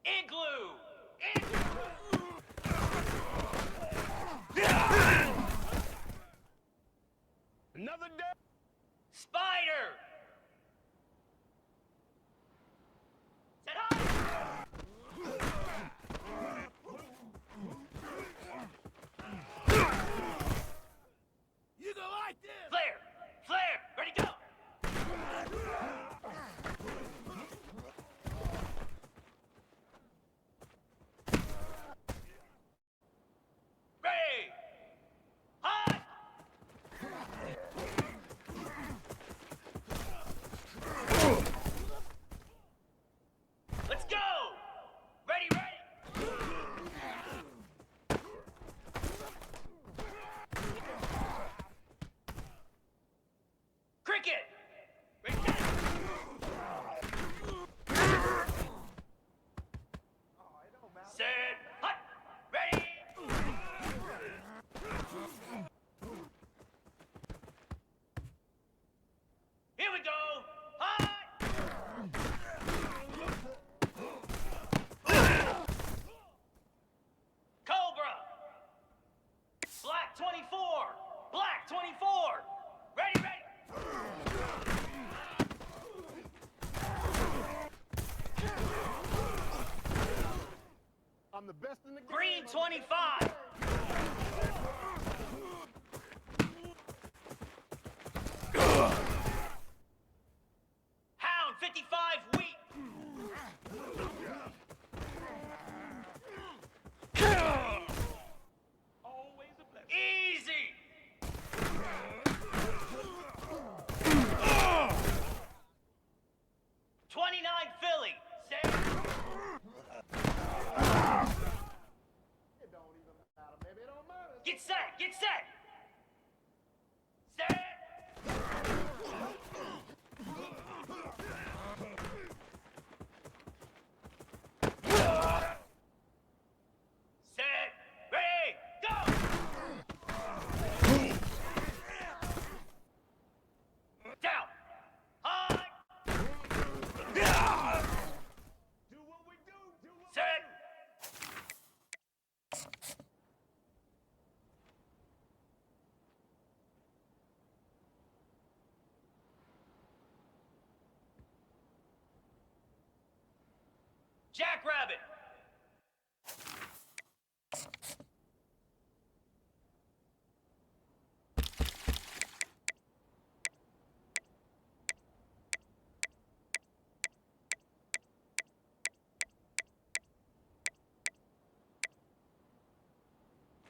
Igloo! Igloo! Another day. Spider! Said hi! You go like this. Flare! Flare! Ready, go! Ready! Hot! Let's go! Ready, ready! Cricket! Ready, go! Set, hot! Ready! Here we go! Hot! Cobra! Black 24! Black 24! Ready, ready! I'm the best in the game. Green 25! Hound 55 wheat! Always a blessing. Easy! 29 Philly! Set! It don't even matter, baby. It don't matter. Get set! Get set! Set! Set! Ready! Go! Down! High! Do what we do. Do what Set! Jackrabbit!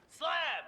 Slab!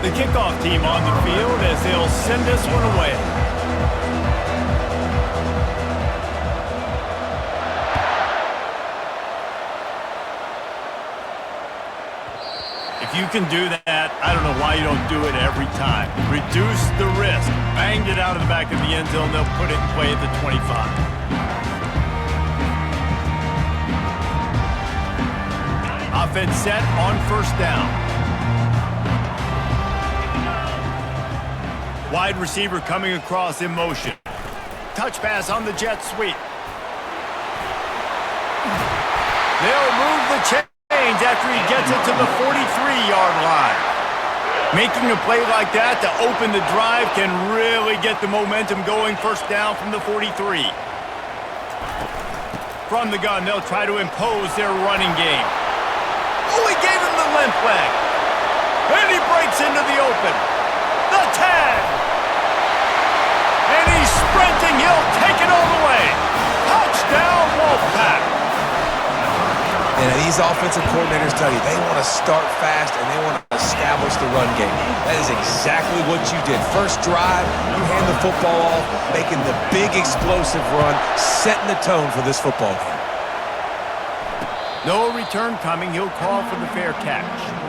The kickoff team on the field as they'll send this one away. If you can do that, I don't know why you don't do it every time. Reduce the risk. Banged it out of the back of the end zone. They'll put it in play at the 25. Offense set on first down. Wide receiver coming across in motion. Touch pass on the jet sweep. They'll move the chains after he gets it to the 43-yard line. Making a play like that to open the drive can really get the momentum going. First down from the 43. From the gun, they'll try to impose their running game. Oh, he gave him the limp leg. And he breaks into the open. The tag. And he's sprinting. He'll take it all the way. Touchdown, Wolfpack. And these offensive coordinators tell you they want to start fast and they want to establish the run game. That is exactly what you did. First drive, you hand the football off, making the big explosive run, setting the tone for this football game. No return coming. He'll call for the fair catch.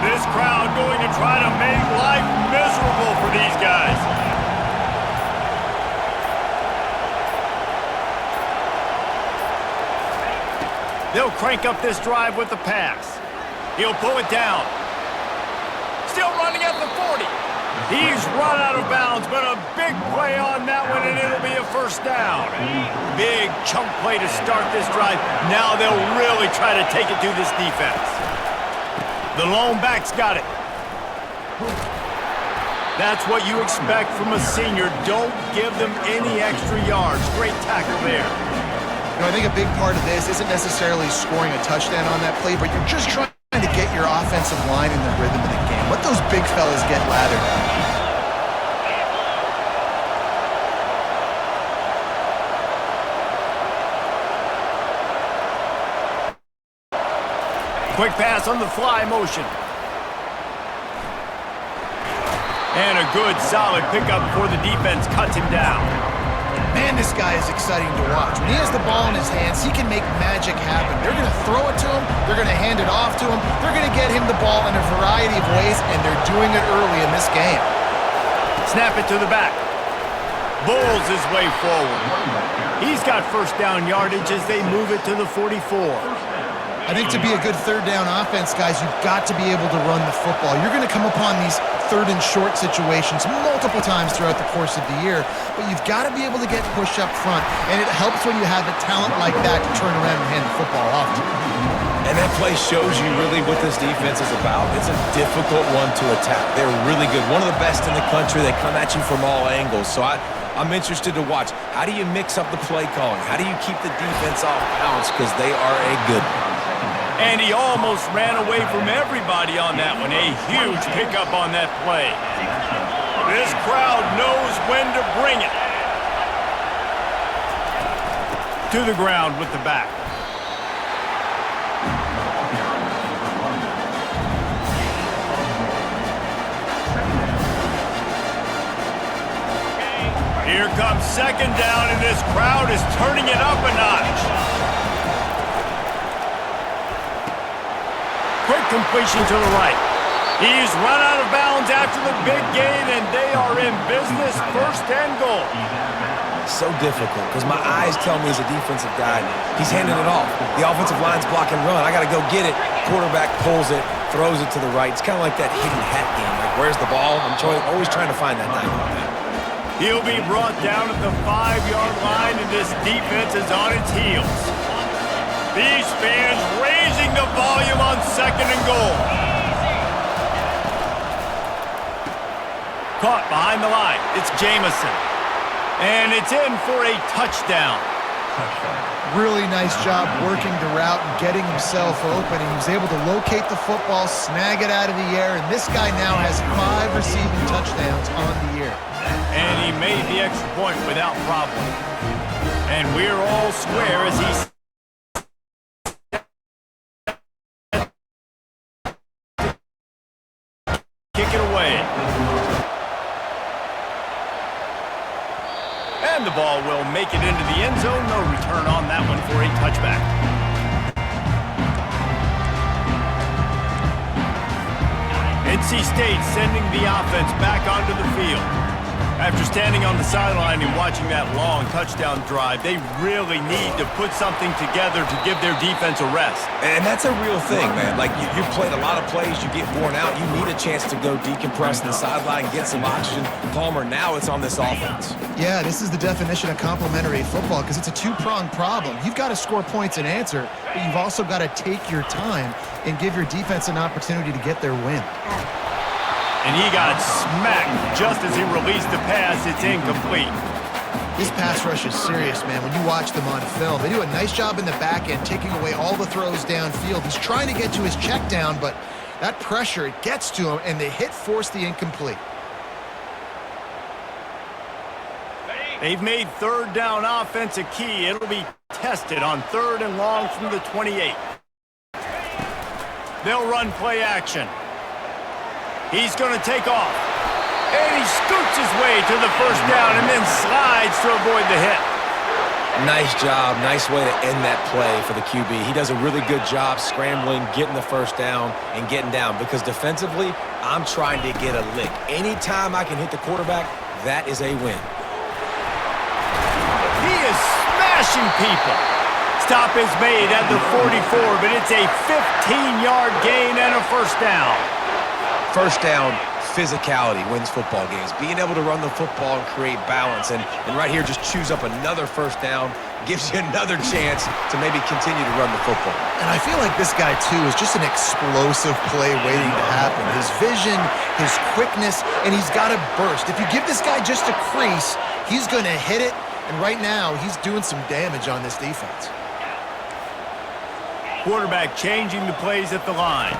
This crowd going to try to make life miserable for these guys. They'll crank up this drive with the pass. He'll pull it down. Still running at the 40. He's run out of bounds, but a big play on that one, and it'll be a first down. Big chunk play to start this drive. Now they'll really try to take it to this defense. The lone back's got it. That's what you expect from a senior. Don't give them any extra yards. Great tackle there. You know, I think a big part of this isn't necessarily scoring a touchdown on that play, but you're just trying to get your offensive line in the rhythm of the game. Let those big fellas get lathered. Quick pass on the fly motion. And a good, solid pickup before the defense cuts him down. Man, this guy is exciting to watch. When he has the ball in his hands, he can make magic happen. They're going to throw it to him. They're going to hand it off to him. They're going to get him the ball in a variety of ways, and they're doing it early in this game. Snap it to the back. Bulls his way forward. He's got first down yardage as they move it to the 44. I think to be a good third down offense, guys, you've got to be able to run the football. You're going to come upon these third and short situations multiple times throughout the course of the year, but you've got to be able to get push up front, and it helps when you have a talent like that to turn around and hand the football off to. And that play shows you really what this defense is about. It's a difficult one to attack. They're really good. One of the best in the country. They come at you from all angles. So I'm interested to watch. How do you mix up the play calling? How do you keep the defense off balance? Because they are a good one. And he almost ran away from everybody on that one. A huge pickup on that play. This crowd knows when to bring it. To the ground with the back. Here comes second down, and this crowd is turning it up a notch. Quick completion to the right. He's run out of bounds after the big gain, and they are in business. First and goal. So difficult because my eyes tell me as a defensive guy, he's handing it off. The offensive line's block and run. I got to go get it. Quarterback pulls it, throws it to the right. It's kind of like that hidden hat game. Like, where's the ball? I'm always trying to find that 9. He'll be brought down at the 5-yard line, and this defense is on its heels. These fans raising the volume on second and goal. Caught behind the line. It's Jamison. And it's in for a touchdown. Really nice job working the route and getting himself open. And he was able to locate the football, snag it out of the air, and this guy now has 5 receiving touchdowns on the year. And he made the extra point without problem. And we're all square as he kick it away. And the ball will make it into the end zone. No return on that one for a touchback. NC State sending the offense back onto the field. After standing on the sideline and watching that long touchdown drive, they really need to put something together to give their defense a rest. And that's a real thing, man. Like, you played a lot of plays, you get worn out, you need a chance to go decompress in the sideline, get some oxygen. Palmer, now it's on this offense. Yeah, this is the definition of complementary football because it's a two-pronged problem. You've got to score points and answer, but you've also got to take your time and give your defense an opportunity to get their win. And he got smacked just as he released the pass. It's incomplete. This pass rush is serious, man. When you watch them on film, they do a nice job in the back end, taking away all the throws downfield. He's trying to get to his check down, but that pressure, it gets to him, and the hit forced the incomplete. They've made third down offense a key. It'll be tested on 3rd and long from the 28. They'll run play action. He's going to take off. And he scoots his way to the first down and then slides to avoid the hit. Nice job. Nice way to end that play for the QB. He does a really good job scrambling, getting the first down, and getting down. Because defensively, I'm trying to get a lick. Anytime I can hit the quarterback, that is a win. He is smashing people. Stop is made at the 44, but it's a 15-yard gain and a first down. First down, physicality wins football games. Being able to run the football and create balance. And right here, just choose up another first down, gives you another chance to maybe continue to run the football. And I feel like this guy, too, is just an explosive play waiting to happen. His vision, his quickness, and he's got to burst. If you give this guy just a crease, he's going to hit it. And right now, he's doing some damage on this defense. Quarterback changing the plays at the line.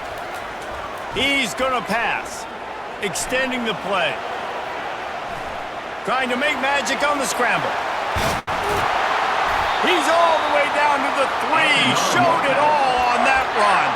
He's going to pass. Extending the play. Trying to make magic on the scramble. He's all the way down to the 3. Showed it all on that run.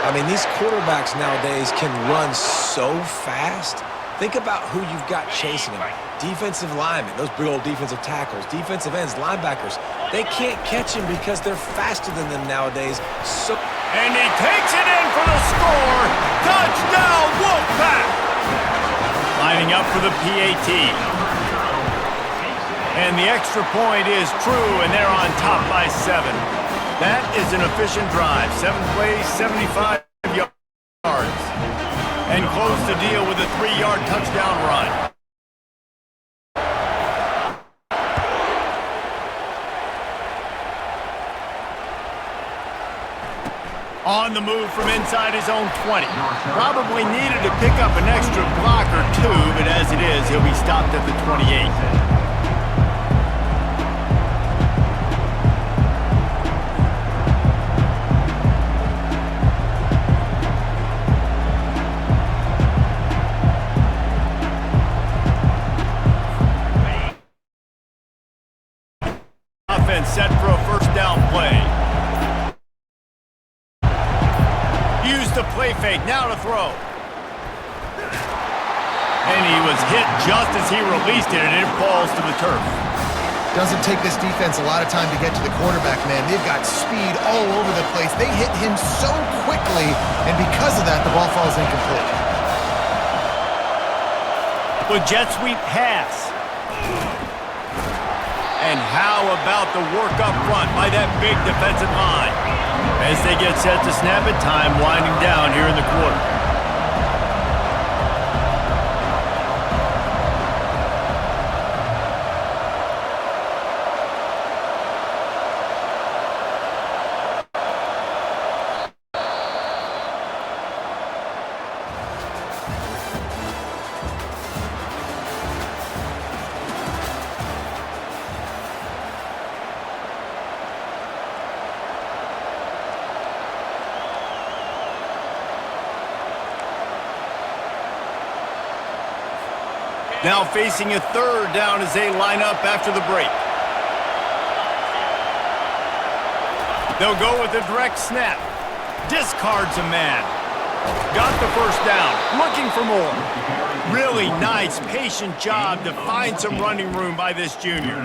I mean, these quarterbacks nowadays can run so fast. Think about who you've got chasing them. Defensive linemen, those big old defensive tackles, defensive ends, linebackers. They can't catch him because they're faster than them nowadays. And he takes it in for the score. Touchdown, Wolfpack! Lining up for the PAT. And the extra point is true, and they're on top by 7. That is an efficient drive. 7 plays, 75 yards. And close the deal with a 3-yard touchdown run. On the move from inside his own 20. Probably needed to pick up an extra block or 2, but as it is, he'll be stopped at the 28. Offense set for a first down play. Use the play fake, now to throw. And he was hit just as he released it, and it falls to the turf. Doesn't take this defense a lot of time to get to the quarterback, man. They've got speed all over the place. They hit him so quickly, and because of that, the ball falls incomplete. The jet sweep pass. And how about the work up front by that big defensive line? As they get set to snap it, time winding down here in the quarter. Now facing a third down as they line up after the break. They'll go with a direct snap. Discards a man. Got the first down. Looking for more. Really nice, patient job to find some running room by this junior.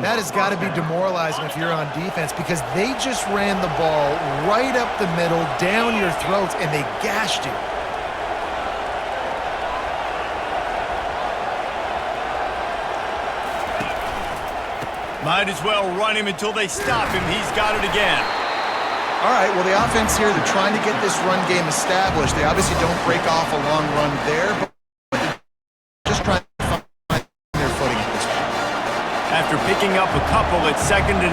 That has got to be demoralizing if you're on defense because they just ran the ball right up the middle, down your throats, and they gashed you. Might as well run him until they stop him. He's got it again. All right, well, the offense here, they're trying to get this run game established. They obviously don't break off a long run there, but they're just trying to find their footing at this point. After picking up a couple at 2nd and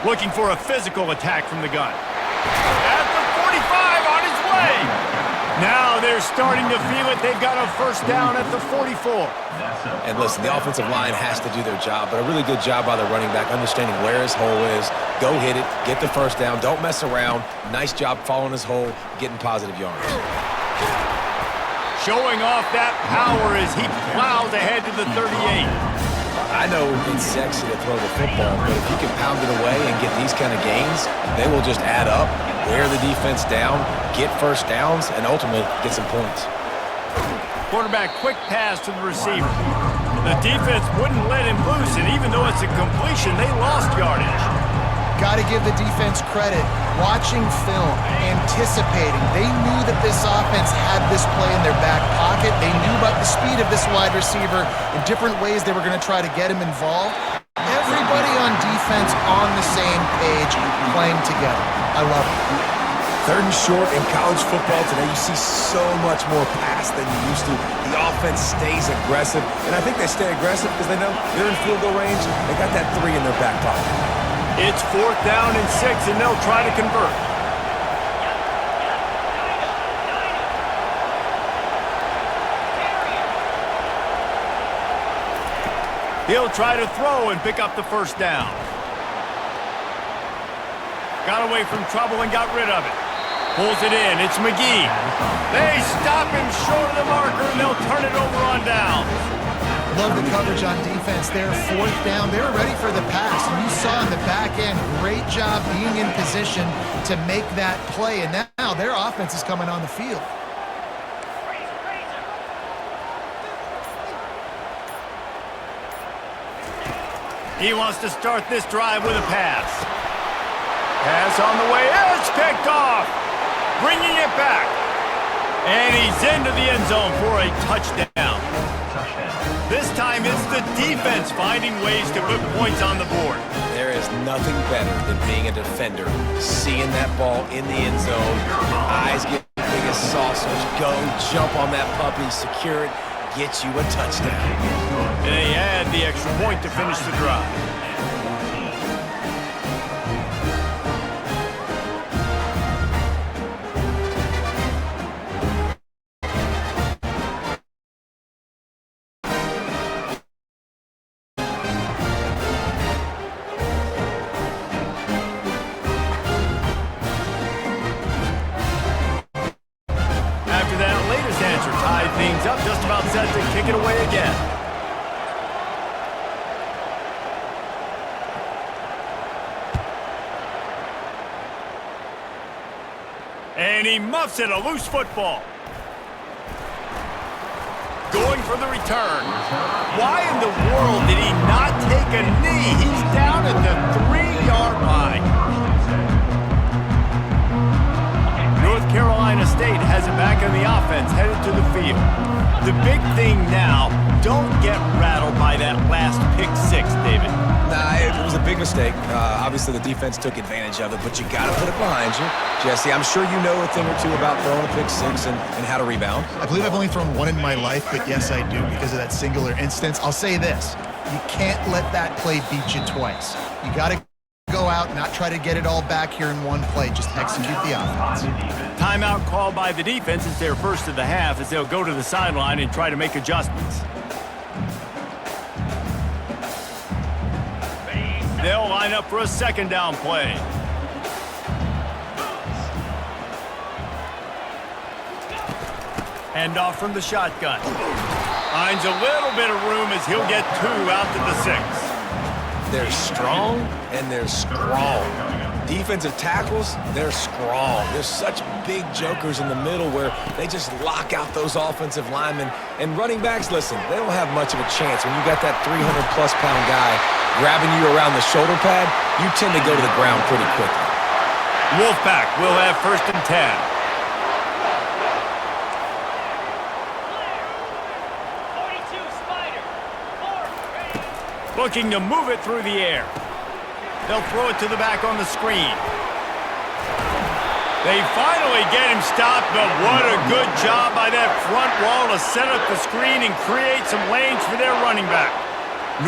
8. Looking for a physical attack from the gun. At the 45, on his way. Now they're starting to feel it. They've got a first down at the 44. And listen, the offensive line has to do their job, but a really good job by the running back, understanding where his hole is. Go hit it, get the first down, don't mess around. Nice job following his hole, getting positive yards. Showing off that power as he plows ahead to the 38. I know it's sexy to throw the football, but if you can pound it away and get these kind of gains, they will just add up, wear the defense down, get first downs, and ultimately get some points. Quarterback quick pass to the receiver. The defense wouldn't let him loose, and even though it's a completion, they lost yardage. Got to give the defense credit. Watching film, anticipating. They knew that this offense had this play in their back pocket. They knew about the speed of this wide receiver in different ways they were going to try to get him involved. Everybody on defense on the same page, playing together. I love it. 3rd and short in college football today, you see so much more pass than you used to. The offense stays aggressive, and I think they stay aggressive because they know they're in field goal range. They got that 3 in their back pocket. It's 4th down and 6, and they'll try to convert. He'll try to throw and pick up the first down. Got away from trouble and got rid of it. Pulls it in. It's McGee. They stop him short of the marker, and they'll turn it over on down. Love the coverage on defense there. 4th down. They were ready for the pass. And you saw in the back end, great job being in position to make that play. And now their offense is coming on the field. He wants to start this drive with a pass. Pass on the way. It's picked off. Bringing it back. And he's into the end zone for a touchdown. This time it's the defense finding ways to put points on the board. There is nothing better than being a defender, seeing that ball in the end zone, your eyes get big as saucers, go jump on that puppy, secure it, get you a touchdown. And they add the extra point to finish the drive. Things up, just about set to kick it away again. And he muffs it, a loose football. Going for the return. Why in the world did he not take a knee? He's down at the 3-yard line. North Carolina State has it back on the offense, headed to the field. The big thing now, don't get rattled by that last pick 6, David. Nah, it was a big mistake. Obviously, the defense took advantage of it, but you got to put it behind you. Jesse, I'm sure you know a thing or two about throwing a pick 6 and how to rebound. I believe I've only thrown one in my life, but yes, I do because of that singular instance. I'll say this. You can't let that play beat you twice. You got to go out, not try to get it all back here in one play. Just execute the offense. Timeout called by the defense. It's their first of the half as they'll go to the sideline and try to make adjustments. They'll line up for a 2nd down play. Hand off from the shotgun. Finds a little bit of room as he'll get 2 out to the 6. They're strong and they're strong. Defensive tackles, they're strong. There's such big jokers in the middle where they just lock out those offensive linemen. And running backs, listen, they don't have much of a chance. When you got that 300-plus pound guy grabbing you around the shoulder pad, you tend to go to the ground pretty quickly. Wolfpack will have 1st and 10. 42 Spider. 4. Looking to move it through the air. They'll throw it to the back on the screen. They finally get him stopped, but what a good job by that front wall to set up the screen and create some lanes for their running back.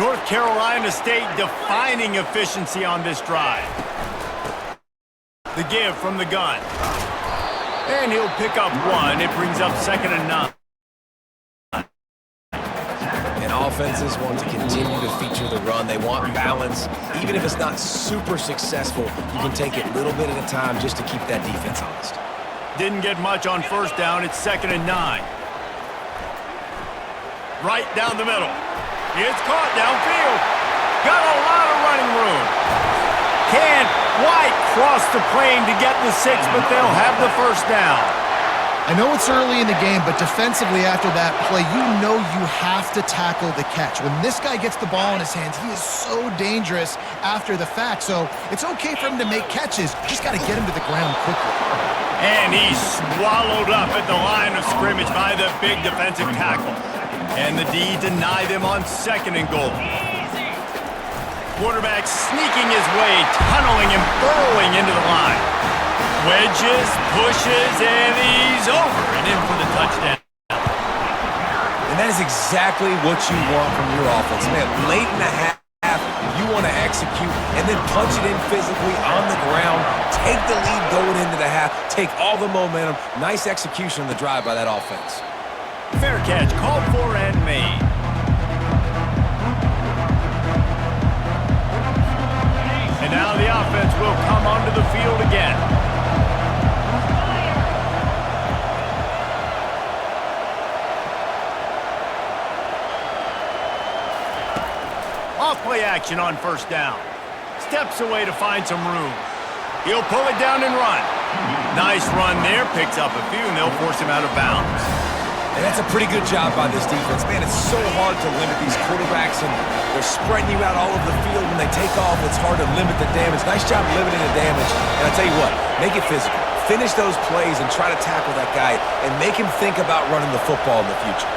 North Carolina State defining efficiency on this drive. The give from the gun. And he'll pick up 1. It brings up 2nd and 9. And offenses want to continue to feature the run. They want balance. Even if it's not super successful, you can take it a little bit at a time just to keep that defense honest. Didn't get much on 1st down. It's 2nd and 9. Right down the middle. It's caught downfield. Got a lot of running room. Can't quite cross the plane to get the 6, but they'll have the 1st down. I know it's early in the game, but defensively after that play, you know you have to tackle the catch. When this guy gets the ball in his hands, he is so dangerous after the fact. So it's okay for him to make catches. Just got to get him to the ground quickly. And he's swallowed up at the line of scrimmage by the big defensive tackle. And the D deny them on 2nd and goal. Quarterback sneaking his way, tunneling and burrowing into the line. Wedges, pushes, and he's over and in for the touchdown. And that is exactly what you want from your offense. Man, late in the half, you want to execute and then punch it in physically on the ground, take the lead going into the half, take all the momentum. Nice execution on the drive by that offense. Fair catch, called for and made. And now the offense will come onto the field again. Off-play action on 1st down. Steps away to find some room. He'll pull it down and run. Nice run there. Picks up a few, and they'll force him out of bounds. And that's a pretty good job by this defense. Man, it's so hard to limit these quarterbacks, and they're spreading you out all over the field. When they take off, it's hard to limit the damage. Nice job limiting the damage. And I tell you what, make it physical. Finish those plays and try to tackle that guy and make him think about running the football in the future.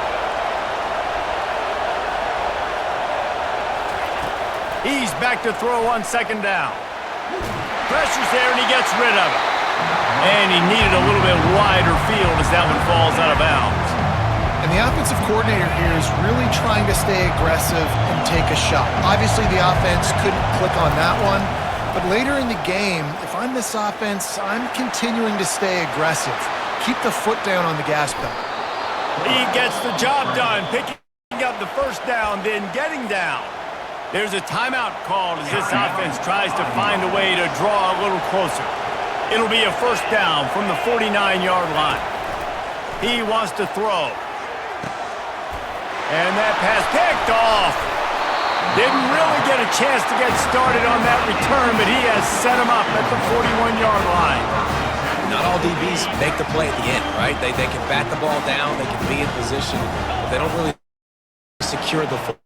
He's back to throw on 2nd down. Pressure's there, and he gets rid of it. And he needed a little bit wider field as that one falls out of bounds. And the offensive coordinator here is really trying to stay aggressive and take a shot. Obviously, the offense couldn't click on that one. But later in the game, if I'm this offense, I'm continuing to stay aggressive. Keep the foot down on the gas pedal. He gets the job done, picking up the 1st down, then getting down. There's a timeout called as this offense tries to find a way to draw a little closer. It'll be a 1st down from the 49-yard line. He wants to throw. And that pass picked off. Didn't really get a chance to get started on that return, but he has set him up at the 41-yard line. Not all DBs make the play at the end, right? They can bat the ball down, they can be in position, but they don't really secure the football.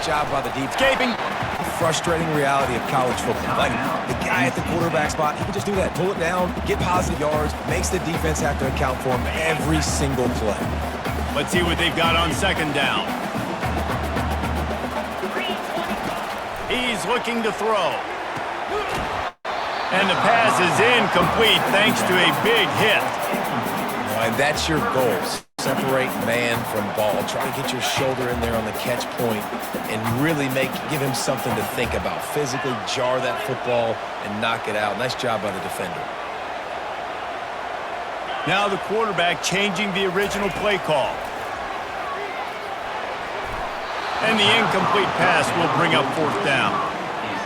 Job by the deep. Escaping. Frustrating reality of college football. Like, the guy at the quarterback spot, he can just do that. Pull it down, get positive yards, makes the defense have to account for him every single play. Let's see what they've got on 2nd down. He's looking to throw. And the pass is incomplete thanks to a big hit. And that's your goals. Separate man from ball. Try to get your shoulder in there on the catch point and really give him something to think about. Physically jar that football and knock it out. Nice job by the defender. Now the quarterback changing the original play call. And the incomplete pass will bring up 4th down.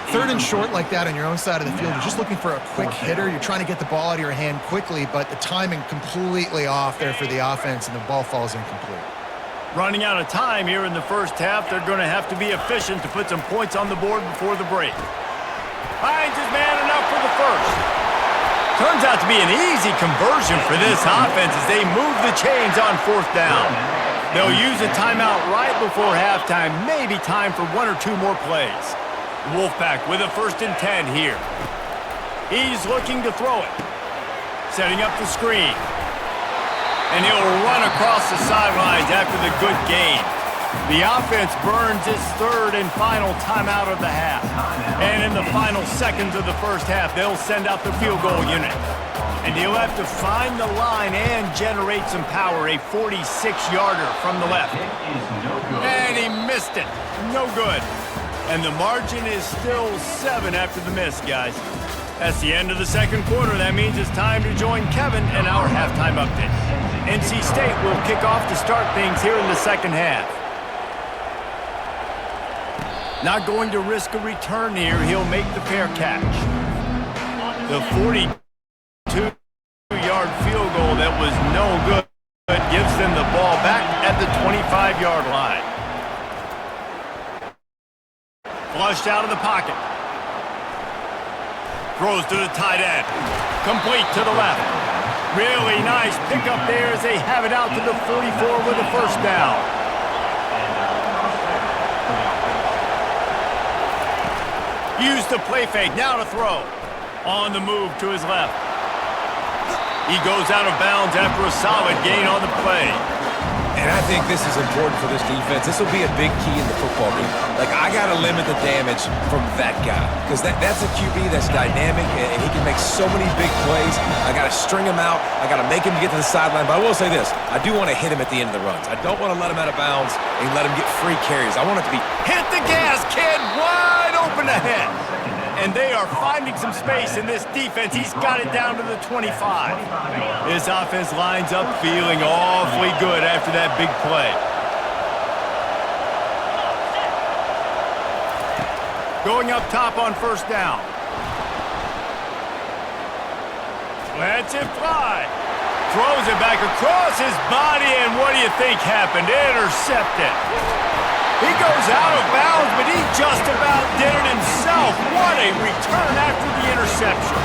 Third and short like that on your own side of the field, you're just looking for a quick hitter. You're trying to get the ball out of your hand quickly, but the timing completely off there for the offense, and the ball falls incomplete. Running out of time here in the first half, they're going to have to be efficient to put some points on the board before the break. Finds his man enough for the first. Turns out to be an easy conversion for this offense as they move the chains on fourth down. They'll use a timeout right before halftime, maybe time for one or two more plays. Wolfpack with a 1st and 10 here. He's looking to throw it. Setting up the screen. And he'll run across the sidelines after the good gain. The offense burns its 3rd and final timeout of the half. And in the final seconds of the first half, they'll send out the field goal unit. And he'll have to find the line and generate some power, a 46-yarder from the left. And he missed it. No good. And the margin is still 7 after the miss, guys. That's the end of the second quarter. That means it's time to join Kevin and our halftime update. NC State will kick off to start things here in the second half. Not going to risk a return here. He'll make the fair catch. The 42-yard field goal that was no good gives them the ball back at the 25-yard line. Flushed out of the pocket. Throws to the tight end. Complete to the left. Really nice pickup there as they have it out to the 44 with a first down. Use the play fake, now to throw. On the move to his left. He goes out of bounds after a solid gain on the play. And I think this is important for this defense. This will be a big key in the football game. Like, I got to limit the damage from that guy because that's a QB that's dynamic, and he can make so many big plays. I got to string him out. I got to make him get to the sideline. But I will say this. I do want to hit him at the end of the runs. I don't want to let him out of bounds and let him get free carries. I want it to be, hit the gas, kid, wide open ahead. And they are finding some space in this defense. He's got it down to the 25. This offense lines up feeling awfully good after that big play. Going up top on first down. Lets it fly. Throws it back across his body, and what do you think happened? Intercepted. He goes out of bounds, but he just about did it himself. What a return after the interception.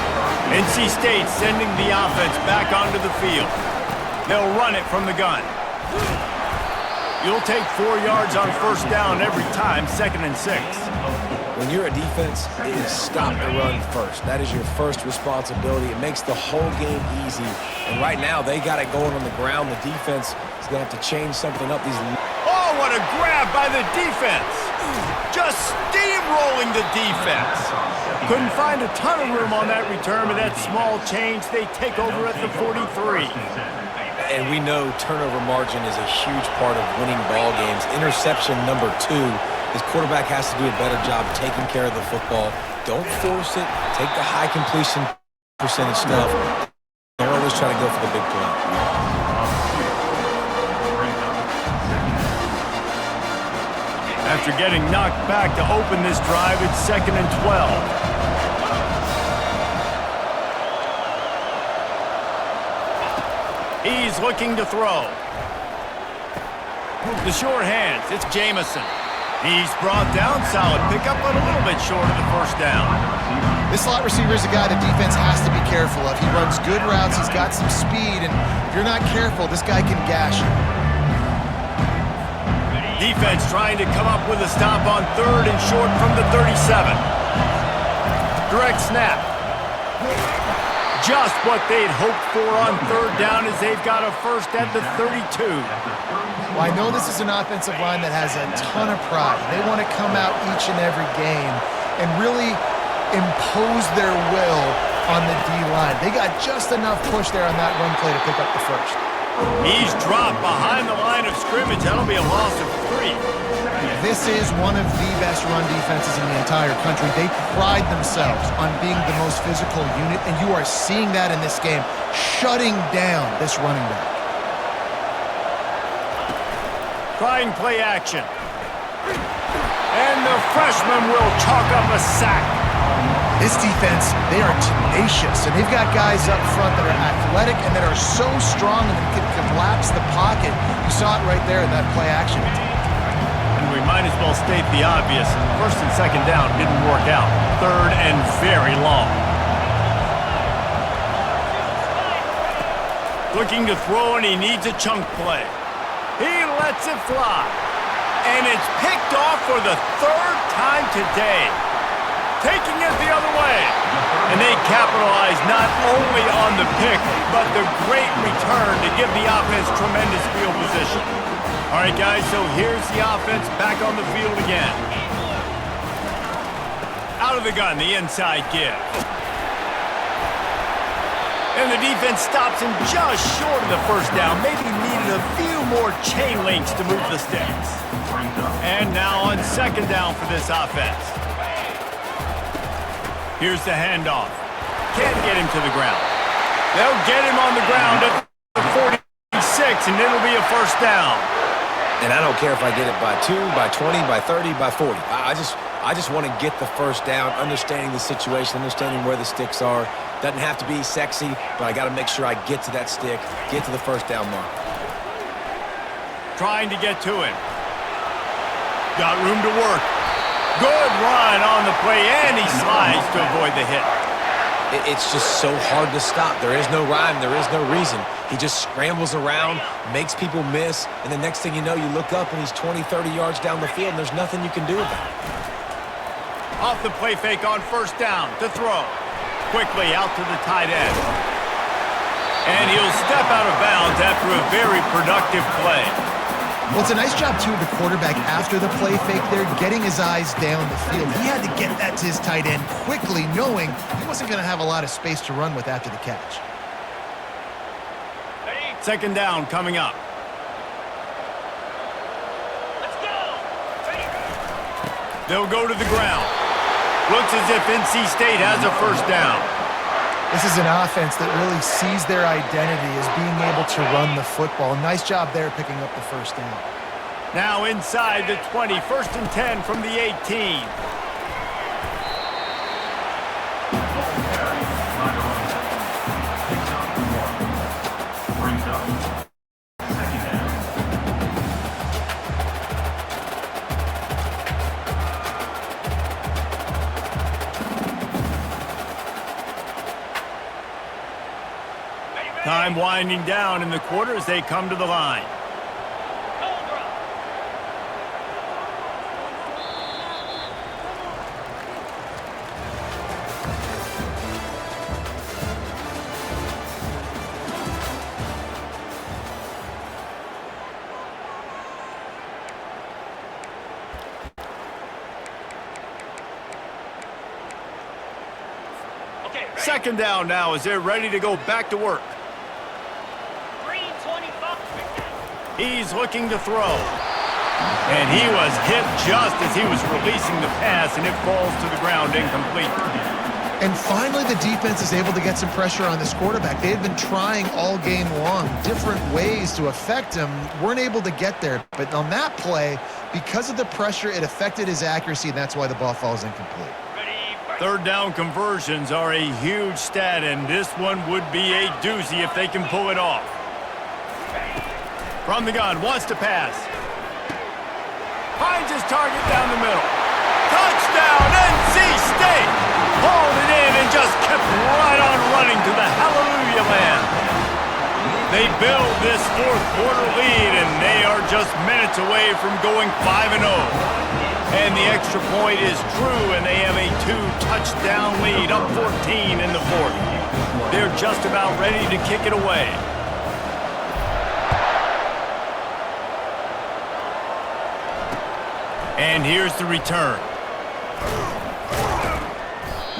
NC State sending the offense back onto the field. They'll run it from the gun. You'll take 4 yards on first down every time, 2nd and 6. when you're a defense, it is stop the run first. That is your first responsibility. It makes the whole game easy. And right now, they got it going on the ground. The defense is going to have to change something up. Oh, what a grab by the defense. Just steamrolling the defense. Couldn't find a ton of room on that return, but that small change, they take over at the 43. And we know turnover margin is a huge part of winning ball games. Interception number 2. His quarterback has to do a better job taking care of the football. Don't force it. Take the high completion percentage stuff. They're always trying to go for the big play. After getting knocked back to open this drive, it's 2nd and 12. He's looking to throw. The short hands, it's Jamison. He's brought down, solid pickup, but a little bit short of the first down. This slot receiver is a guy the defense has to be careful of. He runs good routes, he's got some speed, and if you're not careful, this guy can gash you. Defense trying to come up with a stop on 3rd and short from the 37. Direct snap. Just what they'd hoped for on 3rd down as they've got a first at the 32. Well, I know this is an offensive line that has a ton of pride. They want to come out each and every game and really impose their will on the D-line. They got just enough push there on that run play to pick up the first. He's dropped behind the line of scrimmage. That'll be a loss of 3. This is one of the best run defenses in the entire country. They pride themselves on being the most physical unit, and you are seeing that in this game, shutting down this running back. Trying play action. And the freshman will chalk up a sack. This defense, they are tenacious, and they've got guys up front that are athletic and that are so strong and can collapse the pocket. You saw it right there in that play action. And we might as well state the obvious. First and second down didn't work out. Third and very long. Looking to throw, and he needs a chunk play. He lets it fly. And it's picked off for the third time today. Taking it the other way. And they capitalize not only on the pick, but the great return to give the offense tremendous field position. All right, guys, so here's the offense back on the field again. Out of the gun, the inside give. And the defense stops him just short of the first down. Maybe needed a few more chain links to move the sticks. And now on second down for this offense. Here's the handoff. Can't get him to the ground. They'll get him on the ground at the 46, and it'll be a first down. And I don't care if I get it by 2, by 20, by 30, by 40. I just want to get the first down, understanding the situation, understanding where the sticks are. Doesn't have to be sexy, but I got to make sure I get to that stick, get to the first down mark. Trying to get to him. Got room to work. Good run on the play, and he slides to avoid the hit. It's just so hard to stop. There is no rhyme. There is no reason. He just scrambles around, makes people miss, and the next thing you know, you look up and he's 20, 30 yards down the field, and there's nothing you can do about it. Off the play fake on first down to throw. Quickly out to the tight end. And he'll step out of bounds after a very productive play. Well, it's a nice job, too, of the quarterback after the play fake there, getting his eyes down the field. He had to get that to his tight end quickly, knowing he wasn't going to have a lot of space to run with after the catch. Second down coming up. Let's go. Ready. They'll go to the ground. Looks as if NC State has a first down. This is an offense that really sees their identity as being able to run the football. Nice job there picking up the first down. Now inside the 20, first and 10 from the 18. Time winding down in the quarter as they come to the line. Okay, ready. Second down now as they're ready to go back to work. 3:25. He's looking to throw. And he was hit just as he was releasing the pass, and it falls to the ground incomplete. And finally, the defense is able to get some pressure on this quarterback. They had been trying all game long, different ways to affect him, weren't able to get there. But on that play, because of the pressure, it affected his accuracy, and that's why the ball falls incomplete. Ready. Third down conversions are a huge stat, and this one would be a doozy if they can pull it off. From the gun, wants to pass. Finds his target down the middle. Touchdown, NC State! Hauled it in and just kept right on running to the hallelujah land. They build this fourth quarter lead, and they are just minutes away from going 5-0. And the extra point is true, and they have a 2-touchdown lead, up 14 in the fourth. They're just about ready to kick it away. And here's the return.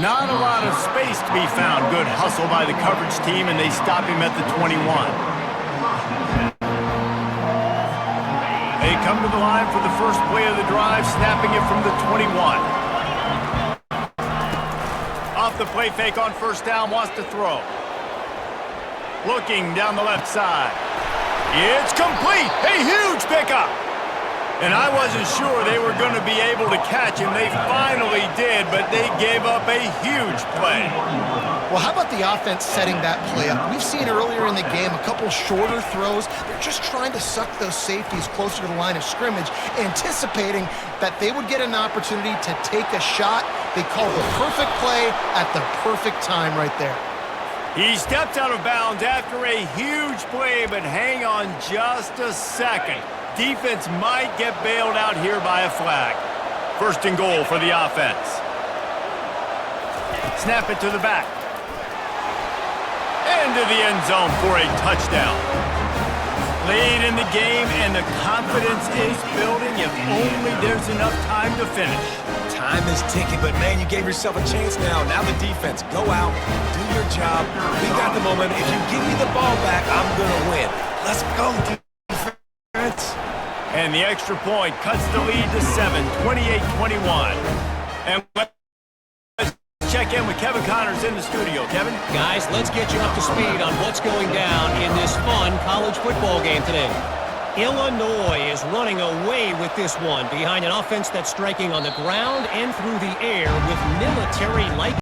Not a lot of space to be found. Good hustle by the coverage team, and they stop him at the 21. They come to the line for the first play of the drive, snapping it from the 21. Off the play fake on first down, wants to throw. Looking down the left side. It's complete. A huge pickup. And I wasn't sure they were going to be able to catch him. They finally did, but they gave up a huge play. Well, how about the offense setting that play up? We've seen earlier in the game a couple shorter throws. They're just trying to suck those safeties closer to the line of scrimmage, anticipating that they would get an opportunity to take a shot. They called the perfect play at the perfect time right there. He stepped out of bounds after a huge play, but hang on just a second. Defense might get bailed out here by a flag. First and goal for the offense. Snap it to the back. Into the end zone for a touchdown. Lead in the game, and the confidence is building if only there's enough time to finish. Time is ticking, but man, you gave yourself a chance now. Now the defense, go out, do your job. We got the momentum. If you give me the ball back, I'm going to win. Let's go, defense. And the extra point cuts the lead to 7, 28-21. And let's check in with Kevin Connors in the studio. Kevin? Guys, let's get you up to speed on what's going down in this fun college football game today. Illinois is running away with this one behind an offense that's striking on the ground and through the air with military-like